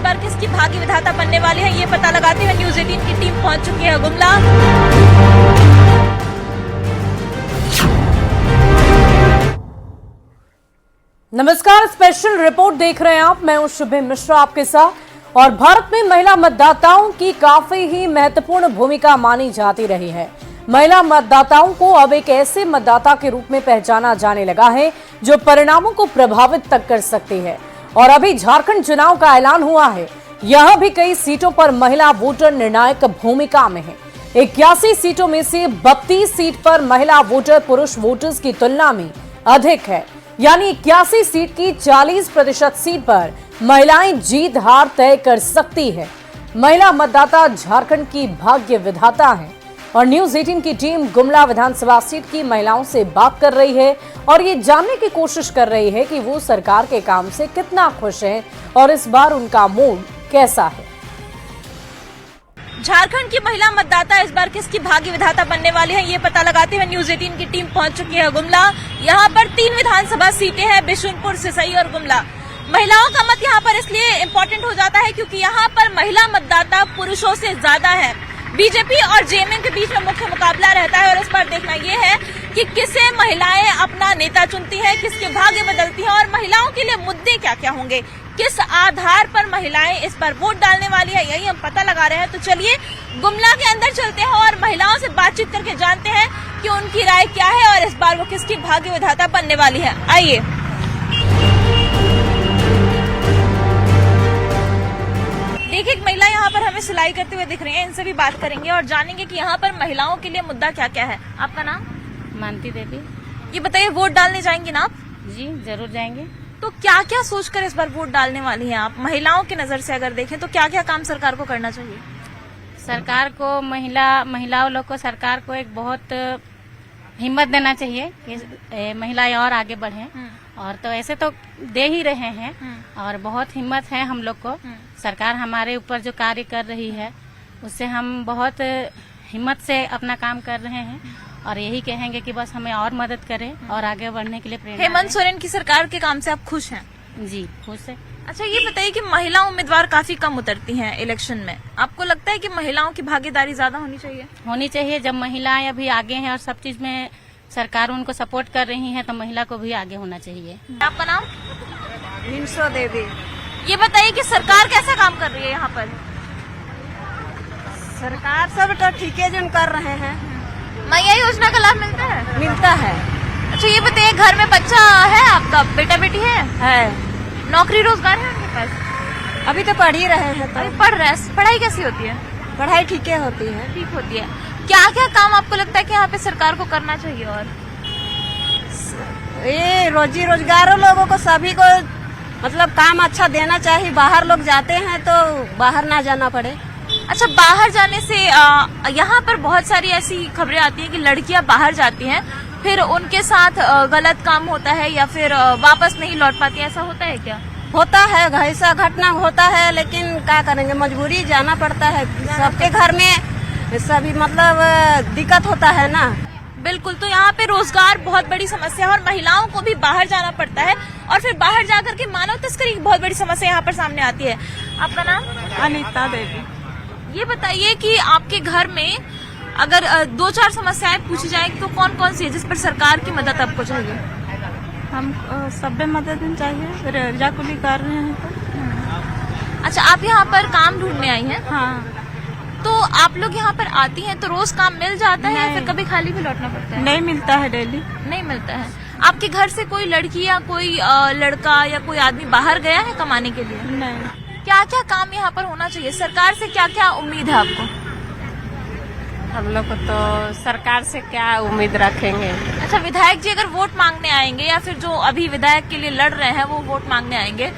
बार किसकी भाग्य विधाता बनने वाली है, ये पता लगाते हुए न्यूज़ 18 की टीम पहुंच चुकी है गुमला। नमस्कार, स्पेशल रिपोर्ट देख रहे हैं आप। मैं हूं शुभम मिश्रा आपके साथ। और भारत में महिला मतदाताओं की काफी ही महत्वपूर्ण भूमिका मानी जाती रही है। महिला मतदाताओं को अब एक ऐसे मतदाता के रूप में पहचाना जाने लगा है जो परिणामों को प्रभावित तक कर सकती है। और अभी झारखंड चुनाव का ऐलान हुआ है, यह भी कई सीटों पर महिला वोटर निर्णायक भूमिका में है। 81 सीटों में से 32 सीट पर महिला वोटर पुरुष वोटर्स की तुलना में अधिक है, यानी 81 सीट की 40% सीट पर महिलाएं जीत हार तय कर सकती है। महिला मतदाता झारखंड की भाग्य विधाता है और न्यूज़ 18 की टीम गुमला विधानसभा सीट की महिलाओं से बात कर रही है और ये जानने की कोशिश कर रही है कि वो सरकार के काम से कितना खुश हैं और इस बार उनका मूड कैसा है। झारखंड की महिला मतदाता इस बार किसकी भाग्य विधाता बनने वाली है, ये पता लगाते हुए न्यूज़ 18 की टीम पहुंच चुकी है गुमला। यहाँ पर 3 विधानसभा सीटें हैं, बिशुनपुर, सिसई और गुमला। महिलाओं का मत यहाँ पर इसलिए इम्पोर्टेंट हो जाता है क्योंकि यहाँ पर महिला मतदाता पुरुषों से ज्यादा है। बीजेपी और जेएमएम के बीच में मुख्य मुकाबला रहता है और इस बार देखना ये है कि किसे महिलाएं अपना नेता चुनती हैं, किसके भाग्य बदलती हैं और महिलाओं के लिए मुद्दे क्या क्या होंगे, किस आधार पर महिलाएं इस पर वोट डालने वाली है, यही हम पता लगा रहे हैं। तो चलिए गुमला के अंदर चलते हैं और महिलाओं से बातचीत करके जानते हैं कि उनकी राय क्या है और इस बार वो किसकी भाग्य विधाता बनने वाली है। आइए। देखिए, एक महिला यहाँ पर हमें सिलाई करते हुए दिख रही है, इनसे भी बात करेंगे और जानेंगे कि यहाँ पर महिलाओं के लिए मुद्दा क्या क्या है। आपका नाम? मानती देवी। ये बताइए, वोट डालने जाएंगी ना आप? जी जरूर जाएंगे। तो क्या क्या सोचकर इस बार वोट डालने वाली हैं आप? महिलाओं की नजर से अगर देखें तो क्या क्या काम सरकार को करना चाहिए? सरकार को महिलाओं लोग को सरकार को एक बहुत हिम्मत देना चाहिए कि महिलाएं और आगे बढ़ें। और तो ऐसे तो दे ही रहे हैं और बहुत हिम्मत है हम लोग को। सरकार हमारे ऊपर जो कार्य कर रही है उससे हम बहुत हिम्मत से अपना काम कर रहे हैं और यही कहेंगे कि बस हमें और मदद करें और आगे बढ़ने के लिए प्रेरणा। हेमंत सोरेन की सरकार के काम से आप खुश हैं? जी खुश है। अच्छा, ये बताइए कि महिला उम्मीदवार काफी कम उतरती हैं इलेक्शन में, आपको लगता है कि महिलाओं की भागीदारी ज्यादा होनी चाहिए? होनी चाहिए। जब महिलाएं अभी आगे हैं और सब चीज में सरकार उनको सपोर्ट कर रही है तो महिला को भी आगे होना चाहिए। आपका नाम? हिंसो देवी। ये बताइए कि सरकार कैसा काम कर रही है यहाँ पर? सरकार सब तो ठीक है जो कर रहे हैं। मैया योजना का लाभ मिलता है? मिलता है। अच्छा, ये बताइए, घर में बच्चा है आपका, बेटा बेटी है? नौकरी रोजगार है आपके पास? अभी तो पढ़ ही रहे हैं। तो अभी पढ़ रहे हैं। पढ़ाई कैसी होती है? पढ़ाई ठीक है होती है। ठीक होती है। क्या क्या काम आपको लगता है कि यहाँ पे सरकार को करना चाहिए? और ये रोजी रोजगारों लोगों को सभी को मतलब काम अच्छा देना चाहिए। बाहर लोग जाते हैं तो बाहर ना जाना पड़े। अच्छा, बाहर जाने से यहाँ पर बहुत सारी ऐसी खबरें आती हैं कि लड़कियां बाहर जाती हैं फिर उनके साथ गलत काम होता है या फिर वापस नहीं लौट पाती, ऐसा होता है क्या? होता है, ऐसा घटना होता है, लेकिन क्या करेंगे, मजबूरी जाना पड़ता है। सबके घर में सभी मतलब दिक्कत होता है ना। बिल्कुल। तो यहाँ पे रोजगार बहुत बड़ी समस्या है और महिलाओं को भी बाहर जाना पड़ता है और फिर बाहर जाकर के मानव तस्करी की बहुत बड़ी समस्या यहाँ पर सामने आती है। आपका नाम? अनीता देवी। ये बताइए कि आपके घर में अगर 2-4 समस्याएं पूछी जाए तो कौन कौन सी है जिस पर सरकार की मदद आपको चाहिए? हम सब मदद चाहिए, रेजाकुली कर रहे हैं तो। अच्छा, आप यहाँ पर काम ढूंढने आई हैं? हाँ। तो आप लोग यहाँ पर आती हैं तो रोज काम मिल जाता है या फिर कभी खाली भी लौटना पड़ता है? नहीं मिलता है, डेली नहीं मिलता है। आपके घर से कोई लड़की या कोई लड़का या कोई आदमी बाहर गया है कमाने के लिए? नहीं। क्या क्या काम यहाँ पर होना चाहिए? सरकार से क्या क्या उम्मीद है आपको? हम लोग को तो सरकार से क्या उम्मीद रखेंगे। अच्छा, विधायक जी अगर वोट मांगने आएंगे या फिर जो अभी विधायक के लिए लड़ रहे हैं वो वोट मांगने आएंगे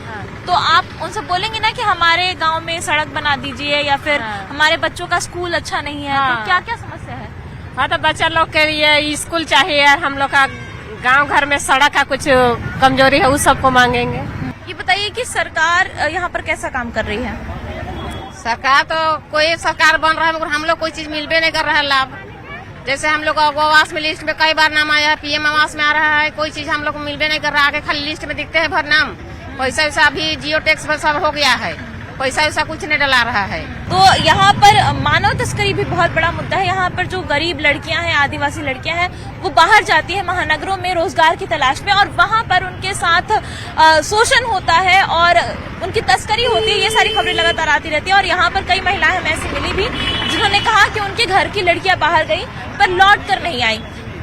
तो आप उनसे बोलेंगे ना कि हमारे गांव में सड़क बना दीजिए या फिर हमारे बच्चों का स्कूल अच्छा नहीं है? तो क्या क्या समस्या है? हाँ, तो बच्चा लोग के लिए स्कूल चाहिए, हम लोग का गांव घर में सड़क का कुछ कमजोरी है, उस सबको मांगेंगे। ये बताइए कि सरकार यहाँ पर कैसा काम कर रही है? सरकार तो कोई सरकार बन रहा है मगर हम लोग कोई चीज मिलबे नहीं कर रहा है लाभ। जैसे हम लोग को आवास में लिस्ट में कई बार नाम आया है, पीएम आवास में आ रहा है, कोई चीज हम लोग को मिलबे नहीं कर रहा है। आगे खाली लिस्ट में दिखते हैं भर नाम, पैसा वैसा अभी जियो टैक्स पर सब हो गया है, पैसा वैसा कुछ नहीं डला रहा है। तो यहाँ पर मानव तस्करी भी बहुत बड़ा मुद्दा है। यहाँ पर जो गरीब लड़कियां हैं, आदिवासी लड़कियां हैं, वो बाहर जाती हैं महानगरों में रोजगार की तलाश में, और वहाँ पर उनके साथ शोषण होता है और उनकी तस्करी होती है। ये सारी खबरें लगातार आती रहती है और यहाँ पर कई महिलाएं हमें ऐसी मिली भी जिन्होंने कहा कि उनके घर की लड़कियां बाहर गई पर लौट कर नहीं आई।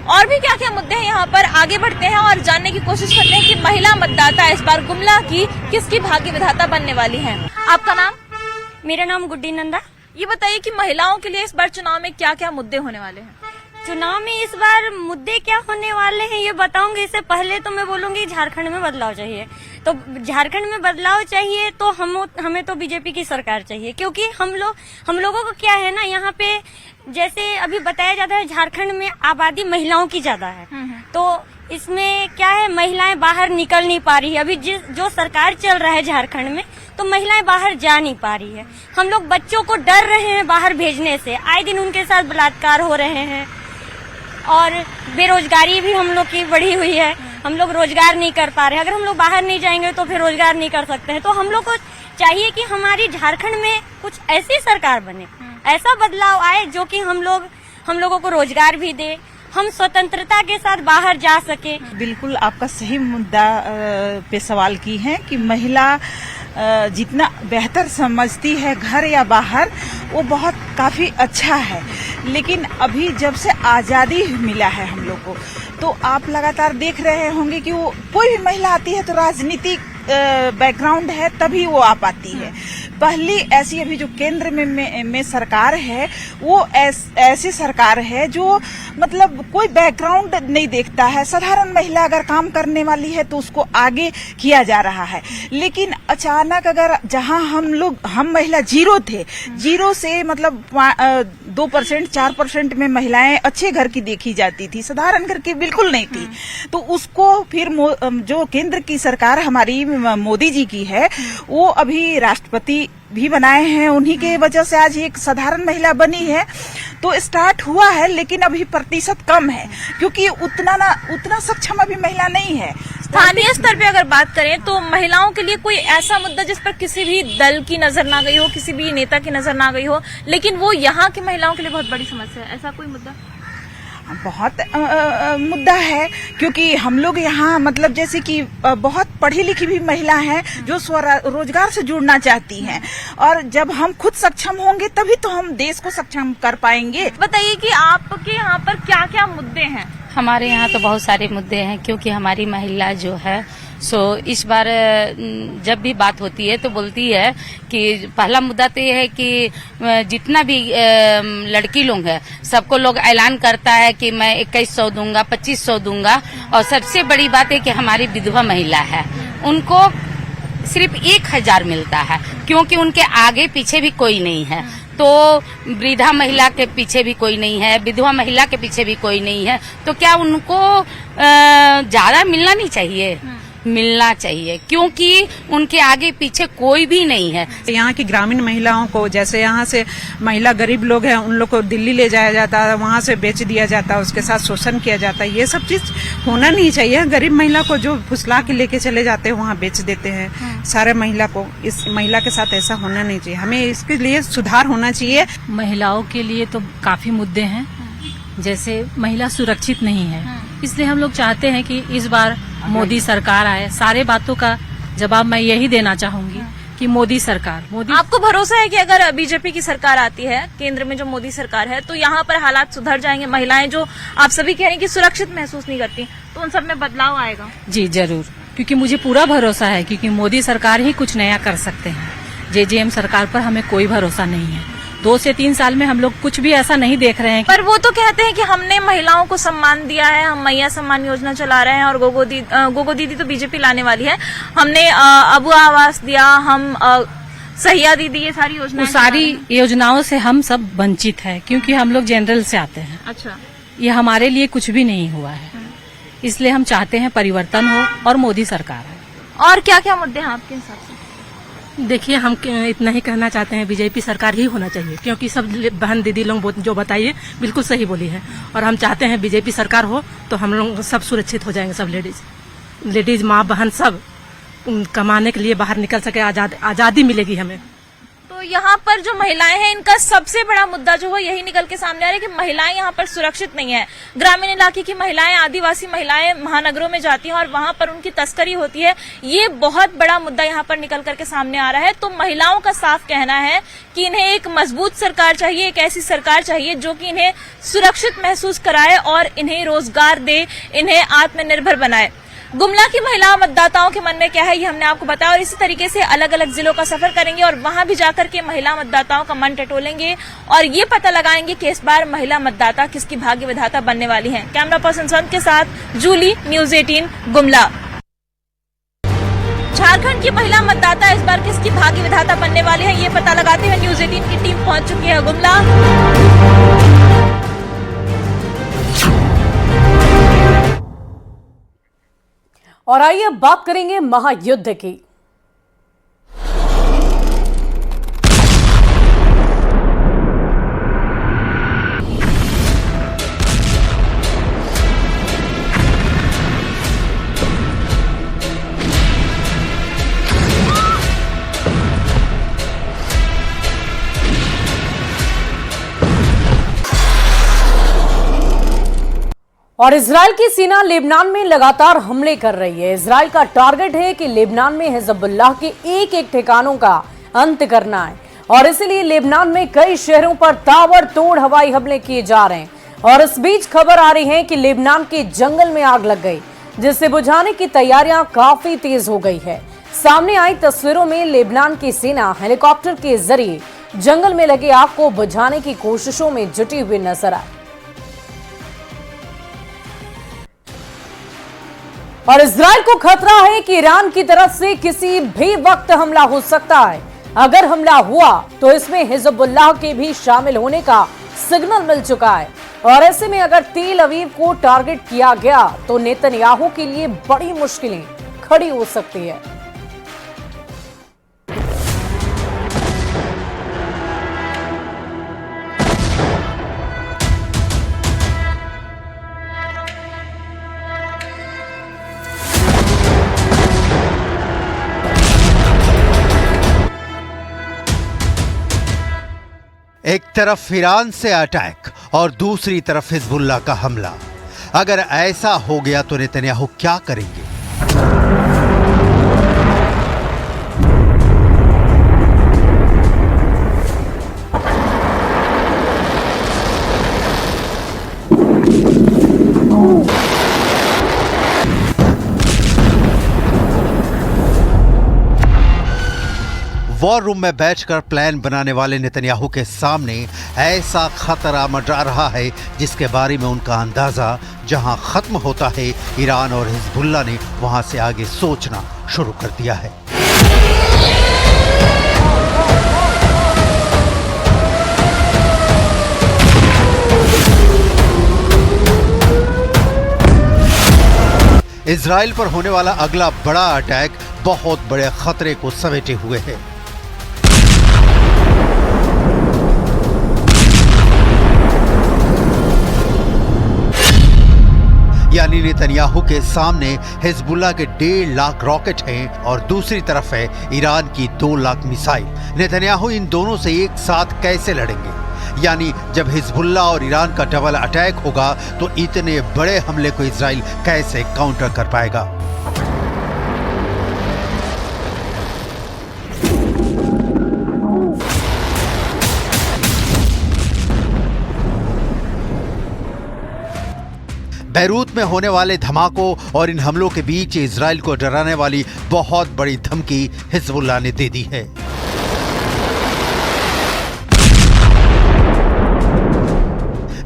और भी क्या क्या मुद्दे हैं यहाँ पर, आगे बढ़ते हैं और जानने की कोशिश करते हैं कि महिला मतदाता इस बार गुमला की किसकी भाग्य विधाता बनने वाली हैं। आपका नाम? मेरा नाम गुड्डी नंदा। ये बताइए कि महिलाओं के लिए इस बार चुनाव में क्या क्या मुद्दे होने वाले हैं? चुनाव में इस बार मुद्दे क्या होने वाले हैं ये बताऊंगी। इससे पहले तो मैं बोलूंगी झारखंड में बदलाव चाहिए। तो झारखंड में बदलाव चाहिए तो हमें तो बीजेपी की सरकार चाहिए, क्योंकि हम लोगों को क्या है ना, यहाँ पे जैसे अभी बताया जाता है झारखंड में आबादी महिलाओं की ज्यादा है, तो इसमें क्या है, महिलाएं बाहर निकल नहीं पा रही है। अभी जो सरकार चल रहा है झारखंड में, तो महिलाएं बाहर जा नहीं पा रही है। हम लोग बच्चों को डर रहे हैं बाहर भेजने से, आए दिन उनके साथ बलात्कार हो रहे हैं और बेरोजगारी भी हम लोग की बढ़ी हुई है। हम लोग रोजगार नहीं कर पा रहे हैं। अगर हम लोग बाहर नहीं जाएंगे तो फिर रोजगार नहीं कर सकते हैं। तो हम लोग को चाहिए कि हमारी झारखंड में कुछ ऐसी सरकार बने, ऐसा बदलाव आए जो कि हम लोगों को रोजगार भी दे, हम स्वतंत्रता के साथ बाहर जा सके। बिल्कुल आपका सही मुद्दा पे सवाल की है कि महिला जितना बेहतर समझती है घर या बाहर, वो बहुत काफी अच्छा है। लेकिन अभी जब से आजादी मिला है हम लोग को, तो आप लगातार देख रहे होंगे कि वो कोई भी महिला आती है तो राजनीतिक बैकग्राउंड है तभी वो आ पाती है। पहली ऐसी अभी जो केंद्र में सरकार है, वो ऐसी सरकार है जो मतलब कोई बैकग्राउंड नहीं देखता है। साधारण महिला अगर काम करने वाली है तो उसको आगे किया जा रहा है। लेकिन अचानक अगर जहां हम महिला जीरो से मतलब 2% 4% में महिलाएं अच्छे घर की देखी जाती थी, साधारण घर की बिल्कुल नहीं थी। तो उसको फिर जो केंद्र की सरकार हमारी मोदी जी की है, वो अभी राष्ट्रपति भी बनाए हैं, उन्हीं के वजह से आज एक साधारण महिला बनी है। तो स्टार्ट हुआ है, लेकिन अभी प्रतिशत कम है, क्योंकि उतना सक्षम अभी महिला नहीं है। स्थानीय स्तर पे अगर बात करें तो महिलाओं के लिए कोई ऐसा मुद्दा जिस पर किसी भी दल की नजर ना गई हो, किसी भी नेता की नजर ना गई हो, लेकिन वो यहाँ की महिलाओं के लिए बहुत बड़ी समस्या है, ऐसा कोई मुद्दा? बहुत मुद्दा है, क्योंकि हम लोग यहाँ मतलब जैसे कि बहुत पढ़ी लिखी भी महिला हैं जो स्वरोजगार से जुड़ना चाहती हैं, और जब हम खुद सक्षम होंगे तभी तो हम देश को सक्षम कर पाएंगे। बताइए कि आपके यहाँ पर क्या क्या मुद्दे हैं? हमारे यहाँ तो बहुत सारे मुद्दे हैं, क्योंकि हमारी महिला जो है सो इस बार जब भी बात होती है तो बोलती है कि पहला मुद्दा तो ये है कि जितना भी लड़की लोग हैं सबको लोग ऐलान करता है कि मैं 2100 दूंगा, 2500 दूंगा, और सबसे बड़ी बात है कि हमारी विधवा महिला है उनको सिर्फ 1000 मिलता है, क्योंकि उनके आगे पीछे भी कोई नहीं है। तो वृद्धा महिला के पीछे भी कोई नहीं है, विधवा महिला के पीछे भी कोई नहीं है, तो क्या उनको ज्यादा मिलना नहीं चाहिए? मिलना चाहिए, क्योंकि उनके आगे पीछे कोई भी नहीं है। यहाँ की ग्रामीण महिलाओं को, जैसे यहाँ से महिला गरीब लोग हैं उन लोग को दिल्ली ले जाया जाता है, वहाँ से बेच दिया जाता है, उसके साथ शोषण किया जाता है। ये सब चीज होना नहीं चाहिए। गरीब महिला को जो फुसला के लेके चले जाते हैं वहाँ बेच देते हैं सारे महिला को। इस महिला के साथ ऐसा होना नहीं चाहिए, हमें इसके लिए सुधार होना चाहिए। महिलाओं के लिए तो काफी मुद्दे हैं, जैसे महिला सुरक्षित नहीं है, इसलिए हम लोग चाहते हैं कि इस बार मोदी सरकार आए। सारे बातों का जवाब मैं यही देना चाहूंगी कि मोदी सरकार। आपको भरोसा है कि अगर बीजेपी की सरकार आती है, केंद्र में जो मोदी सरकार है, तो यहाँ पर हालात सुधर जाएंगे? महिलाएं जो आप सभी कह रहे हैं कि सुरक्षित महसूस नहीं करती, तो उन सब में बदलाव आएगा? जी जरूर, क्योंकि मुझे पूरा भरोसा है, क्योंकि मोदी सरकार ही कुछ नया कर सकते हैं। जेजेएम सरकार पर हमें कोई भरोसा नहीं है। 2 से 3 साल में हम लोग कुछ भी ऐसा नहीं देख रहे हैं। पर वो तो कहते हैं कि हमने महिलाओं को सम्मान दिया है, हम मैया सम्मान योजना चला रहे हैं, और गोगो दीदी तो बीजेपी लाने वाली है, हमने अबू आवास दिया, हम सहिया दीदी, ये सारी योजनाएं, सारी योजनाओं से हम सब वंचित है, क्योंकि हम लोग जनरल से आते हैं। अच्छा, ये हमारे लिए कुछ भी नहीं हुआ है, इसलिए हम चाहते हैं परिवर्तन हो और मोदी सरकार है। और क्या क्या मुद्दे हैं आपके हिसाब से? देखिए, हम इतना ही कहना चाहते हैं, बीजेपी सरकार ही होना चाहिए, क्योंकि सब बहन दीदी लोग जो बताइए बिल्कुल सही बोली है, और हम चाहते हैं बीजेपी सरकार हो तो हम लोग सब सुरक्षित हो जाएंगे। सब लेडीज माँ बहन सब कमाने के लिए बाहर निकल सके, आजादी मिलेगी हमें। यहाँ पर जो महिलाएं हैं इनका सबसे बड़ा मुद्दा जो है यही निकल के सामने आ रहा है कि महिलाएं यहाँ पर सुरक्षित नहीं है। ग्रामीण इलाके की महिलाएं, आदिवासी महिलाएं महानगरों में जाती हैं और वहां पर उनकी तस्करी होती है। ये बहुत बड़ा मुद्दा यहाँ पर निकल करके सामने आ रहा है। तो महिलाओं का साफ कहना है कि इन्हें एक मजबूत सरकार चाहिए, एक ऐसी सरकार चाहिए जो कि इन्हें सुरक्षित महसूस कराए और इन्हें रोजगार दे, इन्हें आत्मनिर्भर बनाए। गुमला की महिला मतदाताओं के मन में क्या है ये हमने आपको बताया और इसी तरीके से अलग अलग जिलों का सफर करेंगे और वहां भी जाकर के महिला मतदाताओं का मन टटोलेंगे और ये पता लगाएंगे कि इस बार महिला मतदाता किसकी भाग्य विधाता बनने वाली हैं। कैमरा पर्सन संत के साथ जूली, न्यूज 18 गुमला। झारखंड की महिला मतदाता इस बार किसकी भाग्य विधाता बनने वाली है ये पता लगाते हुए न्यूज 18 की टीम पहुंच चुकी है गुमला। और आइए अब बात करेंगे महायुद्ध की। और इजराइल की सेना लेबनान में लगातार हमले कर रही है। इजराइल का टारगेट है कि लेबनान में हिजबुल्लाह के एक एक ठिकानों का अंत करना है और इसलिए लेबनान में कई शहरों पर ताबड़तोड़ हवाई हमले किए जा रहे हैं। और इस बीच खबर आ रही है कि लेबनान के जंगल में आग लग गई, जिसे बुझाने की तैयारियां काफी तेज हो गई है। सामने आई तस्वीरों में लेबनान की सेना हेलीकॉप्टर के जरिए जंगल में लगे आग को बुझाने की कोशिशों में जुटी हुई नजर आई। और इजराइल को खतरा है कि ईरान की तरफ से किसी भी वक्त हमला हो सकता है। अगर हमला हुआ तो इसमें हिजबुल्लाह के भी शामिल होने का सिग्नल मिल चुका है और ऐसे में अगर तेल अवीव को टारगेट किया गया तो नेतन्याहू के लिए बड़ी मुश्किलें खड़ी हो सकती है। एक तरफ ईरान से अटैक और दूसरी तरफ हिजबुल्लाह का हमला। अगर ऐसा हो गया तो नेतन्याहू क्या करेंगे? वॉर रूम में बैठकर प्लान बनाने वाले नेतन्याहू के सामने ऐसा खतरा मंडरा रहा है जिसके बारे में उनका अंदाजा जहां खत्म होता है, ईरान और हिजबुल्लाह ने वहां से आगे सोचना शुरू कर दिया है। इजराइल पर होने वाला अगला बड़ा अटैक बहुत बड़े खतरे को समेटे हुए है। यानी नेतन्याहू के सामने हिजबुल्लाह के 1.5 लाख रॉकेट हैं और दूसरी तरफ है ईरान की 2 लाख मिसाइल। नेतन्याहू इन दोनों से एक साथ कैसे लड़ेंगे? यानी जब हिजबुल्लाह और ईरान का डबल अटैक होगा तो इतने बड़े हमले को इजराइल कैसे काउंटर कर पाएगा? बैरूत में होने वाले धमाकों और इन हमलों के बीच इजराइल को डराने वाली बहुत बड़ी धमकी हिजबुल्लाह ने दे दी है।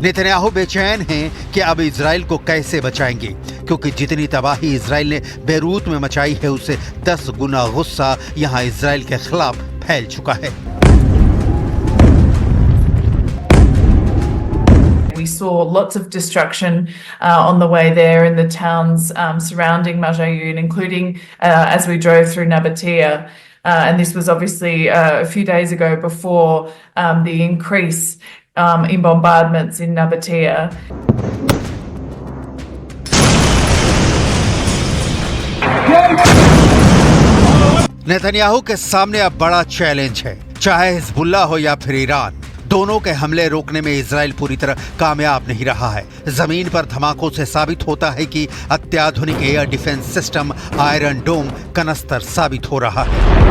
नेतन्याहू बेचैन हैं कि अब इजराइल को कैसे बचाएंगे, क्योंकि जितनी तबाही इजराइल ने बैरूत में मचाई है उससे 10 गुना गुस्सा यहां इजराइल के खिलाफ फैल चुका है। We saw lots of destruction on the way there in the towns surrounding Marjayoun, including as we drove through Nabatea. And this was obviously a few days ago before the increase in bombardments in Nabatea. Netanyahu के सामने अब बड़ा challenge है। चाहे Hezbollah हो या फिर Iran, दोनों के हमले रोकने में इजराइल पूरी तरह कामयाब नहीं रहा है। जमीन पर धमाकों से साबित होता है कि अत्याधुनिक एयर डिफेंस सिस्टम आयरन डोम कनस्तर साबित हो रहा है।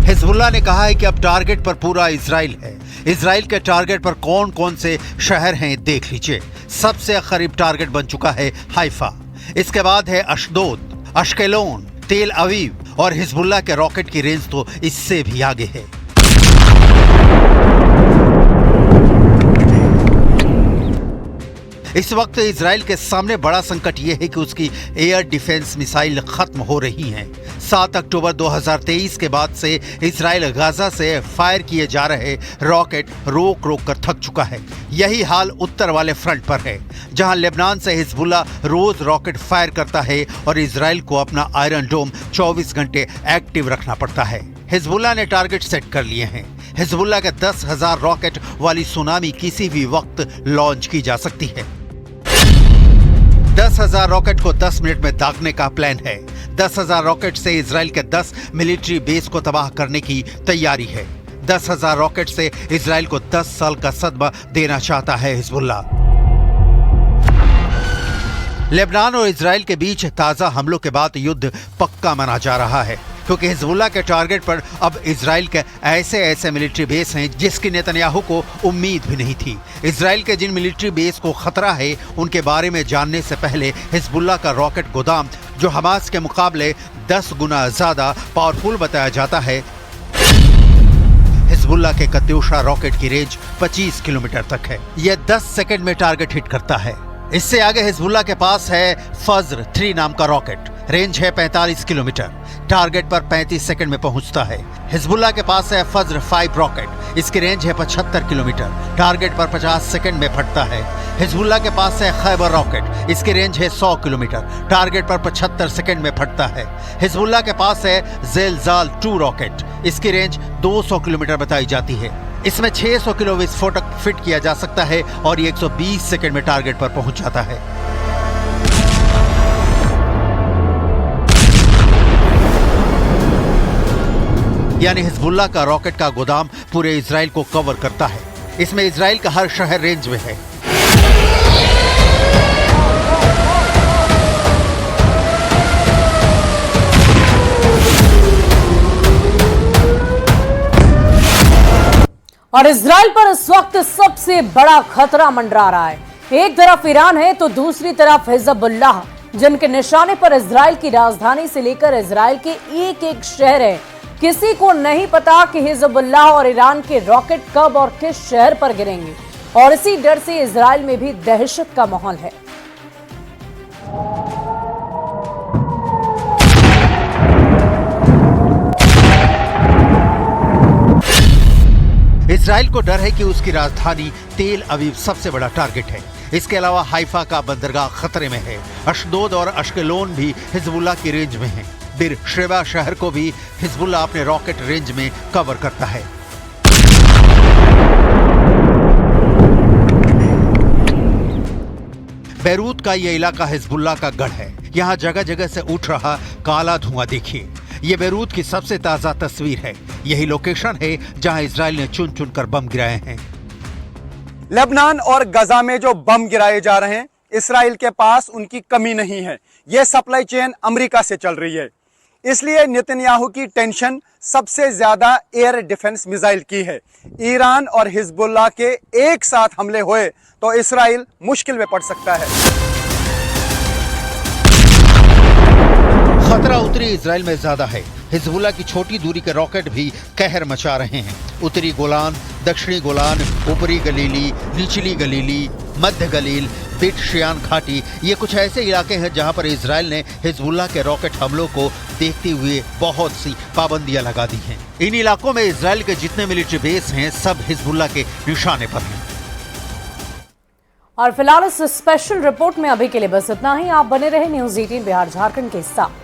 हिजबुल्लाह ने कहा है कि अब टारगेट पर पूरा इजराइल है। इजराइल के टारगेट पर कौन कौन से शहर हैं देख लीजिए। सबसे करीब टारगेट बन चुका है हाइफा, इसके बाद है अशदोद, अश्केलोन, तेल अवीव और हिजबुल्लाह के रॉकेट की रेंज तो इससे भी आगे है। इस वक्त इजराइल के सामने बड़ा संकट यह है कि उसकी एयर डिफेंस मिसाइल खत्म हो रही हैं। 7 अक्टूबर 2023 के बाद से इजराइल गाजा से फायर किए जा रहे रॉकेट रोक रोक कर थक चुका है। यही हाल उत्तर वाले फ्रंट पर है, जहां लेबनान से हिजबुल्लाह रोज रॉकेट फायर करता है और इजराइल को अपना आयरन डोम 24 घंटे एक्टिव रखना पड़ता है। हिजबुल्लाह ने टारगेट सेट कर लिए हैं। हिजबुल्लाह के 10,000 रॉकेट वाली सुनामी किसी भी वक्त लॉन्च की जा सकती है। 10,000 रॉकेट को 10 मिनट में दागने का प्लान है। 10,000 रॉकेट से इजराइल के 10 मिलिट्री बेस को तबाह करने की तैयारी है। 10,000 रॉकेट से इजराइल को 10 साल का सदमा देना चाहता है हिजबुल्लाह। लेबनान और इजराइल के बीच ताजा हमलों के बाद युद्ध पक्का माना जा रहा है, क्योंकि हिजबुल्लाह के टारगेट पर अब इजराइल के ऐसे मिलिट्री बेस हैं जिसकी नेतन्याहू को उम्मीद भी नहीं थी। इजराइल के जिन मिलिट्री बेस को खतरा है, उनके बारे में जानने से पहले हिजबुल्लाह का रॉकेट गोदाम, जो हमास के मुकाबले 10 गुना ज्यादा पावरफुल बताया जाता है, हिजबुल्लाह के कत्यूशा रॉकेट की रेंज 25 किलोमीटर तक है। यह 10 सेकंड में टारगेट हिट करता है। इससे आगे हिजबुल्लाह के पास है फज्र 3 नाम का रॉकेट, रेंज है 45 किलोमीटर, टारगेट पर 35 सेकंड में पहुंचता है। हिजबुल्लाह के पास है फज्र 5 रॉकेट, इसकी रेंज है 75 किलोमीटर, टारगेट पर 50 सेकंड में फटता है। हिजबुल्लाह के पास है खैबर रॉकेट, इसकी रेंज है 100 किलोमीटर, टारगेट पर 75 सेकंड में फटता है। हिजबुल्लाह के पास है ज़ेलज़ाल 2 रॉकेट, इसकी रेंज 200 किलोमीटर बताई जाती है। इसमें 600 किलो विस्फोटक फिट किया जा सकता है और ये 120 सेकंड में टारगेट पर पहुंच जाता है। यानी हिजबुल्लाह का रॉकेट का गोदाम पूरे इजराइल को कवर करता है। इसमें इजराइल का हर शहर रेंज में है। और इजराइल पर इस वक्त सबसे बड़ा खतरा मंडरा रहा है। एक तरफ ईरान है तो दूसरी तरफ हिजबुल्लाह, जिनके निशाने पर इजराइल की राजधानी से लेकर इजराइल के एक एक शहर है। किसी को नहीं पता कि हिजबुल्लाह और ईरान के रॉकेट कब और किस शहर पर गिरेंगे, और इसी डर से इजराइल में भी दहशत का माहौल है। इजराइल को डर है कि उसकी राजधानी तेल अवीव सबसे बड़ा टारगेट है। इसके अलावा हाइफा का बंदरगाह खतरे में है। अशदोद और अश्केलोन भी हिजबुल्लाह की रेंज में हैं। बिर शेबा शहर को भी हिजबुल्लाह अपने रॉकेट रेंज में कवर करता है। बैरूत का यह इलाका हिजबुल्लाह का गढ़ है। यहाँ जगह जगह से उठ रहा काला धुआं देखिए। ये बैरूत की सबसे ताजा तस्वीर है। यही लोकेशन है जहां इजराइल ने चुन चुन कर बम गिराए हैं। लेबनान और गजा में जो बम गिराए जा रहे हैं, इजराइल के पास उनकी कमी नहीं है। यह सप्लाई चेन अमेरिका से चल रही है। इसलिए नेतन्याहू की टेंशन सबसे ज्यादा एयर डिफेंस मिसाइल की है। ईरान और हिजबुल्लाह के एक साथ हमले हुए तो इजराइल मुश्किल में पड़ सकता है। खतरा उत्तरी इजराइल में ज्यादा है। हिजबुल्लाह की छोटी दूरी के रॉकेट भी कहर मचा रहे हैं। उत्तरी गोलान, दक्षिणी गोलान, ऊपरी गलीली, निचली गलीली, मध्य गलील, बिट शियान घाटी, ये कुछ ऐसे इलाके हैं जहां पर इजराइल ने हिजबुल्लाह के रॉकेट हमलों को देखते हुए बहुत सी पाबंदियां लगा दी हैं। इन इलाकों में इजराइल के जितने मिलिट्री बेस हैं, सब हिजबुल्लाह के निशाने पर हैं। और फिलहाल इस स्पेशल रिपोर्ट में अभी के लिए बस इतना ही। आप बने रहे न्यूज़ 18 बिहार झारखंड के साथ।